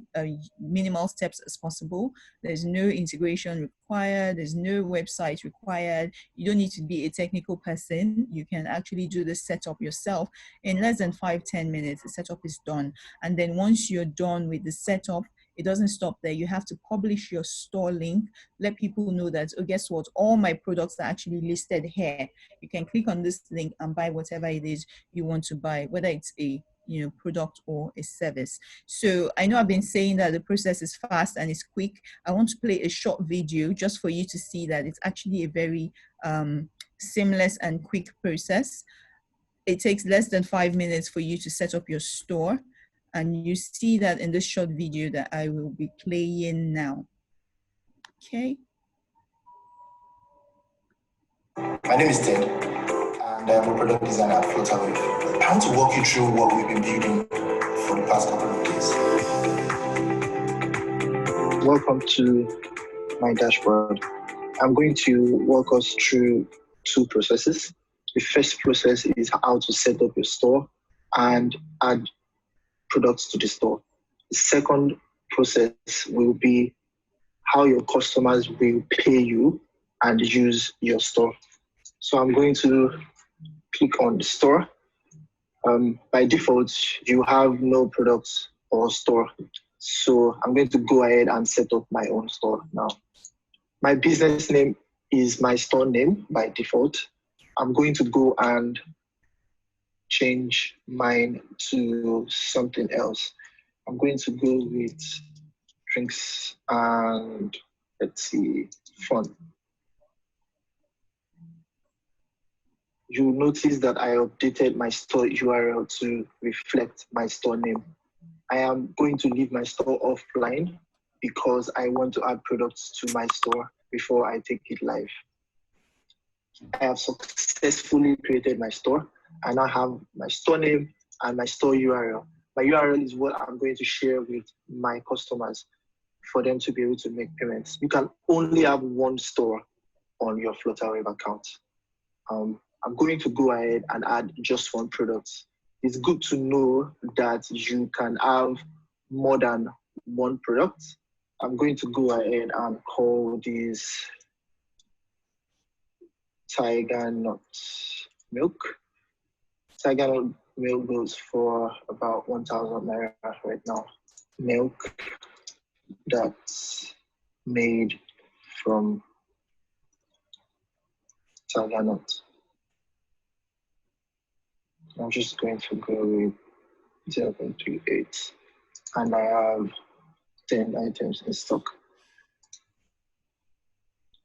minimal steps as possible. There's no integration required. There's no website required. You don't need to be a technical person. You can actually do the setup yourself in less than 5-10 minutes. The setup is done. And then once you're done with the setup, it doesn't stop there. You have to publish your store link, let people know that, oh, guess what? All my products are actually listed here. You can click on this link and buy whatever it is you want to buy, whether it's a product or a service. So I know I've been saying that the process is fast and it's quick. I want to play a short video just for you to see that it's actually a very seamless and quick process. It takes less than 5 minutes for you to set up your store. And you see that in this short video that I will be playing now. Okay. My name is Ted, and and I'm a product designer at Flutterwave. I want to walk you through what we've been building for the past couple of days. Welcome to my dashboard. I'm going to walk us through two processes. The first process is how to set up your store and add products to the store. The second process will be how your customers will pay you and use your store. So I'm going to click on the store. By default, you have no products or store. So I'm going to go ahead and set up my own store now. My business name is my store name by default. I'm going to go and change mine to something else. I'm going to go with drinks and let's see, fun. You'll notice that I updated my store URL to reflect my store name. I am going to leave my store offline because I want to add products to my store before I take it live. I have successfully created my store. I now have my store name and my store URL. My URL is what I'm going to share with my customers for them to be able to make payments. You can only have one store on your Flutterwave account. I'm going to go ahead and add just one product. It's good to know that you can have more than one product. I'm going to go ahead and call this Tiger Nut Milk. Tiger Nut Milk goes for about 1,000 naira right now. Milk that's made from Tiger Nut. I'm just going to go with 0.38 and I have 10 items in stock.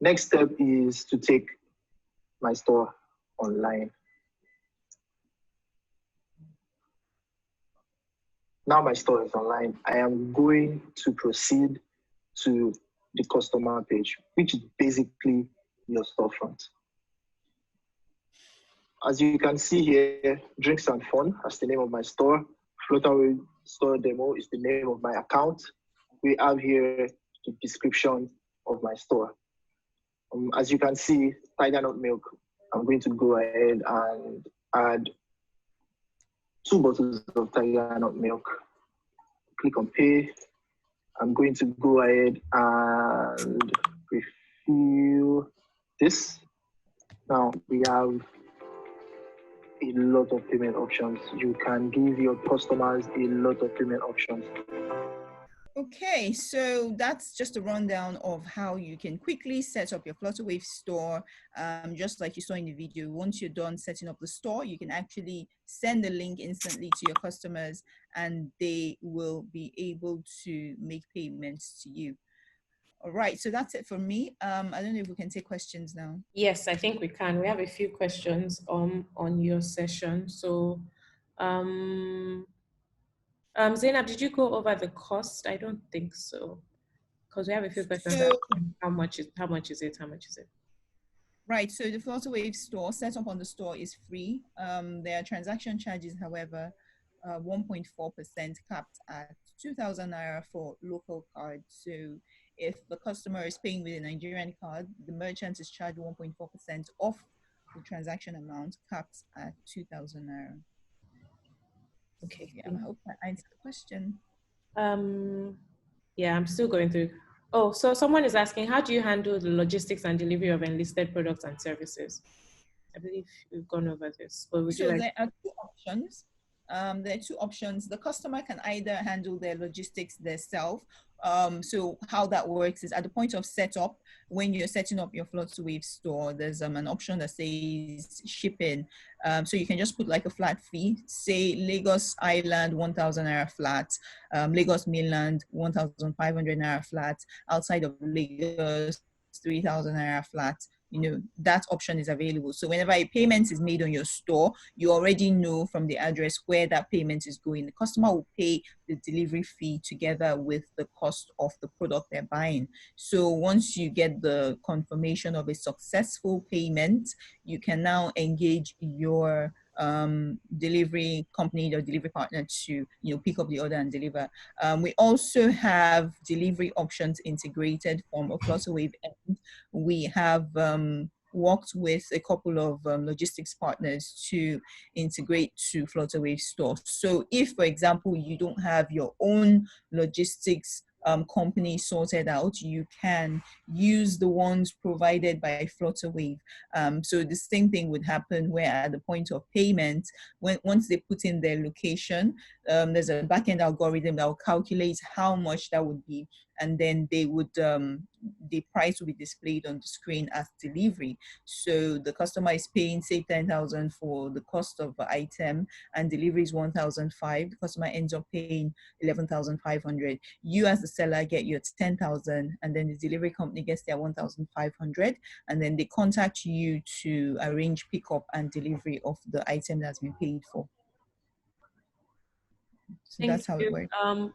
Next step is to take my store online. Now my store is online. I am going to proceed to the customer page, which is basically your storefront. As you can see here, Drinks and Fun is the name of my store. Flutterwave Store Demo is the name of my account. We have here the description of my store. As you can see, Tiger Nut Milk. I'm going to go ahead and add 2 bottles of Tiger Nut Milk. Click on Pay. I'm going to go ahead and refill this. Now we have a lot of payment options. You can give your customers a lot of payment options. Okay, so that's just a rundown of how you can quickly set up your Flutterwave store. Just like you saw in the video, once you're done setting up the store, you can actually send the link instantly to your customers and they will be able to make payments to you. All right, so that's it for me. I don't know if we can take questions now. Yes, I think we can. We have a few questions on your session. So, Zainab, did you go over the cost? I don't think so, because we have a few questions. So, how much is it? Right, so the Flutterwave store, setup on the store is free. There are transaction charges, however, 1.4% capped at 2,000 naira for local cards. So if the customer is paying with a Nigerian card, the merchant is charged 1.4% off the transaction amount capped at 2,000 naira. Okay. Yeah, I hope that answered the question. Yeah, I'm still going through. Oh, so someone is asking, how do you handle the logistics and delivery of enlisted products and services? I believe we've gone over this, but would you like? There are 2 options. There are 2 options. The customer can either handle their logistics themselves. So how that works is at the point of setup, when you're setting up your Flutterwave store, there's an option that says shipping. So you can just put like a flat fee, say Lagos Island, 1,000 naira flat, Lagos mainland, 1,500 naira flat, outside of Lagos, 3,000 naira flat. that option is available. So whenever a payment is made on your store, you already know from the address where that payment is going. The customer will pay the delivery fee together with the cost of the product they're buying. So once you get the confirmation of a successful payment, you can now engage your delivery company or delivery partner to pick up the order and deliver. We also have delivery options integrated from a Flutterwave end. We have worked with a couple of logistics partners to integrate to Flutterwave stores. So if, for example, you don't have your own logistics company sorted out, you can use the ones provided by Flutterwave. So the same thing would happen where at the point of payment, once they put in their location, there's a backend algorithm that will calculate how much that would be, and then they would the price will be displayed on the screen as delivery. So the customer is paying, say, 10,000 for the cost of the item, and delivery is 1,500. The customer ends up paying 11,500. You as the seller get your 10,000, and then the delivery company gets their 1,500, and then they contact you to arrange pickup and delivery of the item that's been paid for. So that's how it works.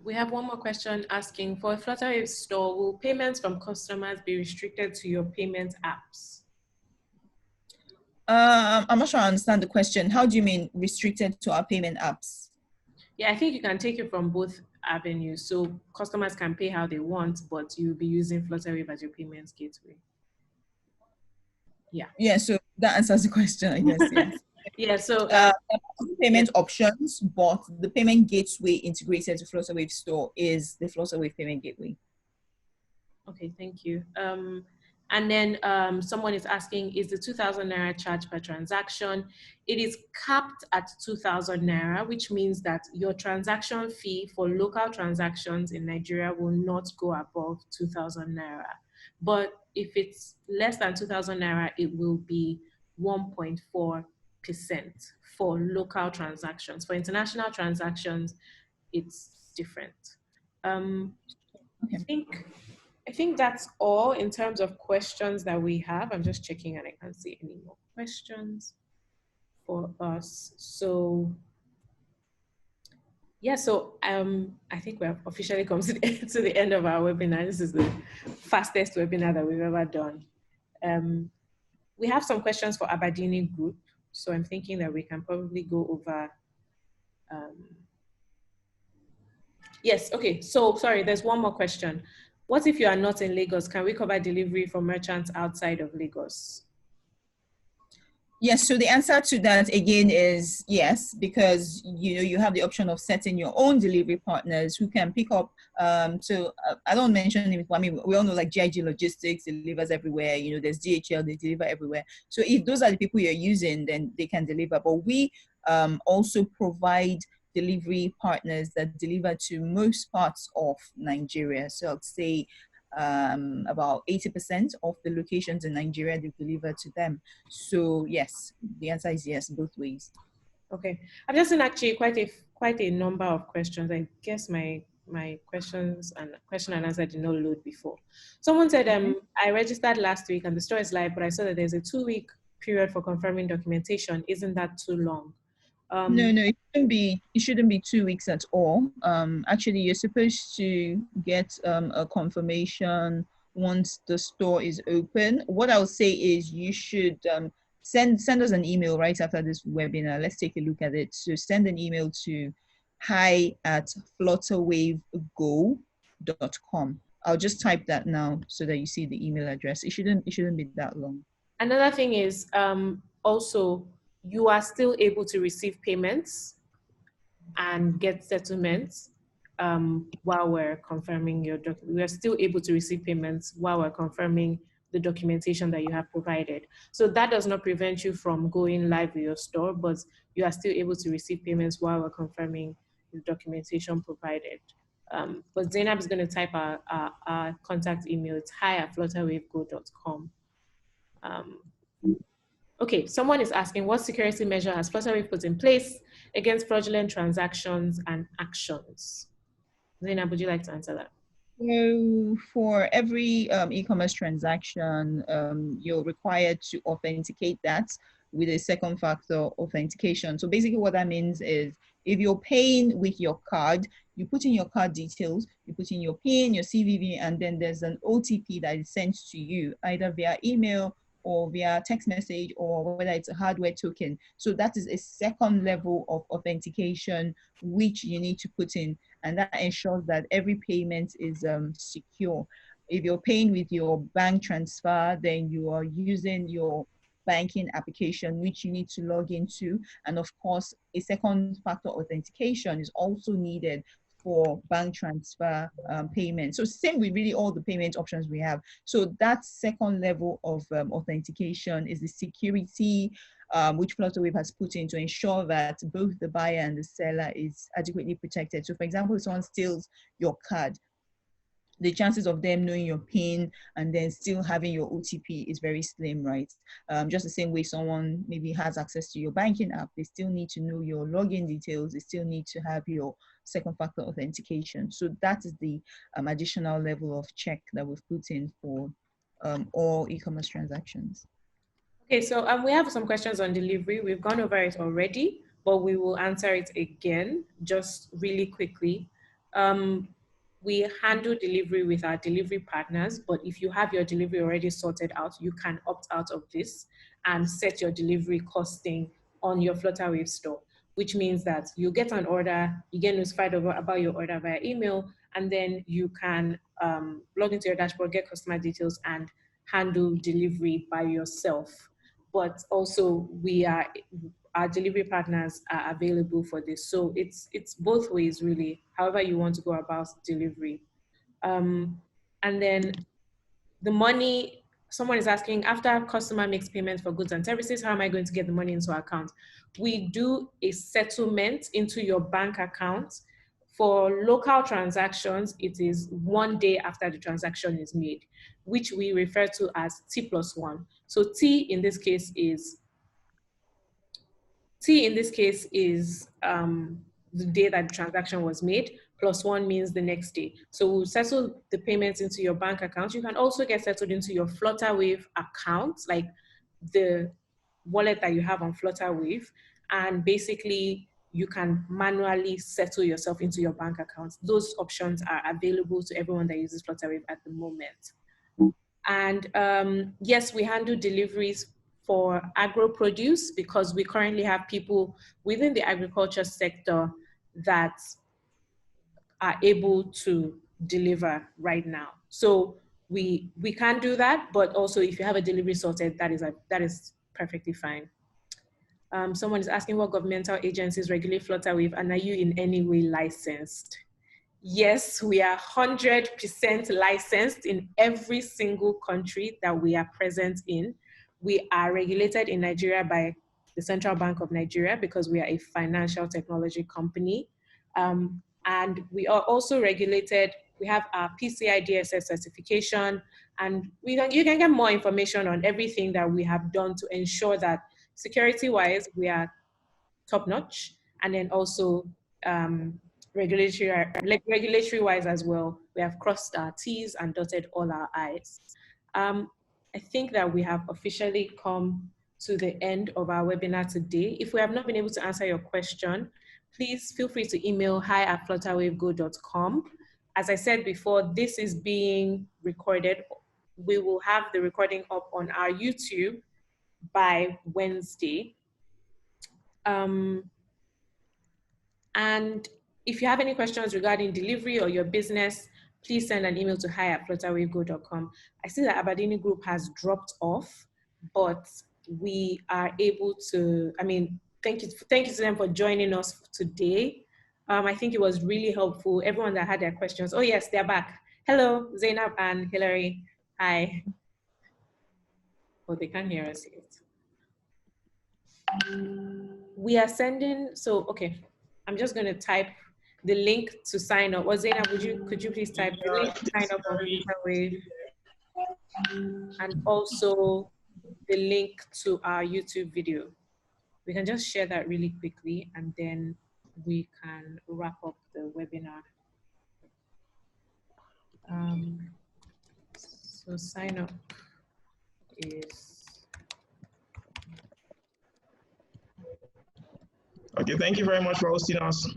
We have one more question asking, for a Flutterwave store, will payments from customers be restricted to your payment apps? I'm not sure I understand the question. How do you mean restricted to our payment apps? Yeah, I think you can take it from both avenues. So customers can pay how they want, but you'll be using Flutterwave as your payments gateway. Yeah. Yeah, so that answers the question, I guess, yes. Yeah, so payment options, but the payment gateway integrated to Flutterwave store is the Flutterwave payment gateway. Okay, thank you. And then someone is asking, is the 2,000 Naira charge per transaction? It is capped at 2,000 Naira, which means that your transaction fee for local transactions in Nigeria will not go above 2,000 Naira. But if it's less than 2,000 Naira, it will be 1.4% for local transactions. For international transactions, it's different. Okay. I think that's all in terms of questions that we have. I'm just checking and I can't see any more questions for us. So yeah, so I think we have officially come to the end of our webinar. This is the fastest webinar that we've ever done. We have some questions for Abadini Group. So I'm thinking that we can probably go over. Yes, okay, so sorry, there's one more question. What if you are not in Lagos? Can we cover delivery for merchants outside of Lagos? Yes, so the answer to that again is yes, because you have the option of setting your own delivery partners who can pick up. So I don't mention it, I mean, we all know like GIG Logistics delivers everywhere, there's DHL, they deliver everywhere. So if those are the people you're using, then they can deliver. But we also provide delivery partners that deliver to most parts of Nigeria. So I'd say about 80% of the locations in Nigeria, they deliver to them. So yes, the answer is yes, both ways. Okay, I've just seen actually quite a number of questions. I guess my question and answer did not load before. Someone said, I registered last week and the store is live, but I saw that there's a 2-week period for confirming documentation. Isn't that too long? No, it shouldn't be 2 weeks at all. Actually, you're supposed to get a confirmation once the store is open. What I would say is you should send us an email right after this webinar. Let's take a look at it. So send an email to hi@flutterwavego.com. I'll just type that now so that you see the email address. It shouldn't be that long. Another thing is also, you are still able to receive payments and get settlements while we're confirming we are still able to receive payments while we're confirming the documentation that you have provided. So that does not prevent you from going live with your store, but you are still able to receive payments while we're confirming the documentation provided. But Zainab is going to type our contact email. It's hi@flutterwavego.com. Okay, someone is asking, what security measure has Flutterwave put in place against fraudulent transactions and actions? Zainab, would you like to answer that? So for every e-commerce transaction, you're required to authenticate that with a second factor authentication. So basically what that means is if you're paying with your card, you put in your card details, you put in your PIN, your CVV, and then there's an OTP that is sent to you either via email or via text message, or whether it's a hardware token. So that is a second level of authentication which you need to put in, and that ensures that every payment is secure. If you're paying with your bank transfer, then you are using your banking application, which you need to log into. And of course, a second factor authentication is also needed for bank transfer payment. So same with really all the payment options we have. So that second level of authentication is the security which Flutterwave has put in to ensure that both the buyer and the seller is adequately protected. So for example, if someone steals your card, the chances of them knowing your PIN and then still having your OTP is very slim, right? Just the same way someone maybe has access to your banking app, they still need to know your login details, they still need to have your second factor authentication. So that is the additional level of check that we've put in for all e-commerce transactions. Okay, so we have some questions on delivery. We've gone over it already, but we will answer it again, just really quickly. We handle delivery with our delivery partners, but if you have your delivery already sorted out, you can opt out of this and set your delivery costing on your Flutterwave store, which means that you get an order, you get notified about your order via email, and then you can log into your dashboard, get customer details, and handle delivery by yourself. But also our delivery partners are available for this. So it's both ways really, however you want to go about delivery. And then the money, someone is asking, after customer makes payment for goods and services, how am I going to get the money into our account? We do a settlement into your bank account. For local transactions, it is 1 day after the transaction is made, which we refer to as T+1. So T in this case is the day that the transaction was made, +1 means the next day. So we'll settle the payments into your bank account. You can also get settled into your Flutterwave account, like the wallet that you have on Flutterwave. And basically, you can manually settle yourself into your bank account. Those options are available to everyone that uses Flutterwave at the moment. And yes, we handle deliveries for agro produce because we currently have people within the agriculture sector that are able to deliver right now. So we can do that, but also if you have a delivery sorted, that is perfectly fine. Someone is asking what governmental agencies regulate Flutterwave, and are you in any way licensed? Yes, we are 100% licensed in every single country that we are present in. We are regulated in Nigeria by the Central Bank of Nigeria because we are a financial technology company. And we are also regulated, we have our PCI DSS certification, and you can get more information on everything that we have done to ensure that security-wise, we are top-notch, and then also regulatory-wise as well. We have crossed our T's and dotted all our I's. I think that we have officially come to the end of our webinar today. If we have not been able to answer your question, please feel free to email hi@flutterwavego.com. As I said before, this is being recorded. We will have the recording up on our YouTube by Wednesday. And if you have any questions regarding delivery or your business, please send an email to hi@flutterwavego.com. I see that Abadini Group has dropped off, but we are able to, thank you to them for joining us today. I think it was really helpful. Everyone that had their questions. Oh yes, they're back. Hello, Zainab and Hilary. Hi. Oh, they can't hear us yet. We are sending, okay. I'm just going to type the link to sign up. Or Zainab, could you please type the link to sign up on Flutterwave, and also the link to our YouTube video. We can just share that really quickly, and then we can wrap up the webinar. So sign up is. Okay, thank you very much for hosting us.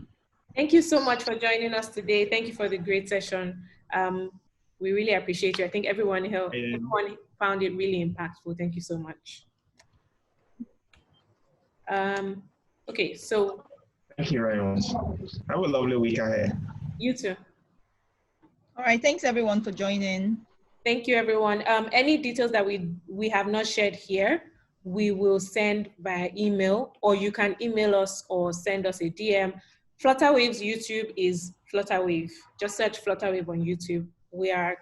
Thank you so much for joining us today. Thank you for the great session. We really appreciate you. I think everyone found it really impactful. Thank you so much. Okay, so. Thank you very much. Have a lovely week ahead. You too. All right, thanks everyone for joining. Thank you, everyone. Any details that we have not shared here, we will send via email, or you can email us or send us a DM. Flutterwave's YouTube is Flutterwave. Just search Flutterwave on YouTube. We are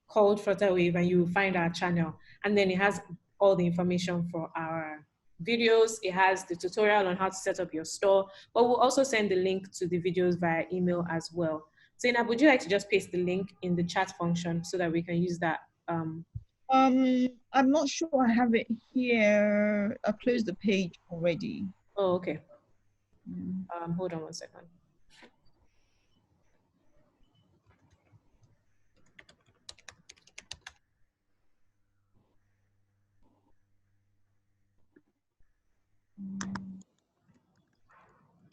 called Flutterwave, and you will find our channel. And then it has all the information for our videos. It has the tutorial on how to set up your store, but we'll also send the link to the videos via email as well. Zainab, would you like to just paste the link in the chat function so that we can use that? I'm not sure I have it here. I closed the page already. Oh, okay. Hold on one second.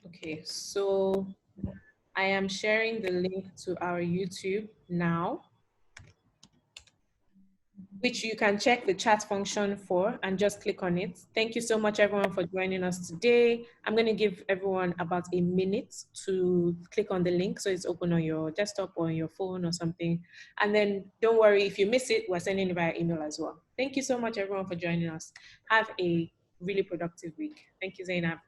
Okay, so I am sharing the link to our YouTube now, which you can check the chat function for and just click on it. Thank you so much, everyone, for joining us today. I'm going to give everyone about a minute to click on the link so it's open on your desktop or on your phone or something. And then don't worry, if you miss it, we're sending it via email as well. Thank you so much, everyone, for joining us. Have a really productive week. Thank you, Zainab.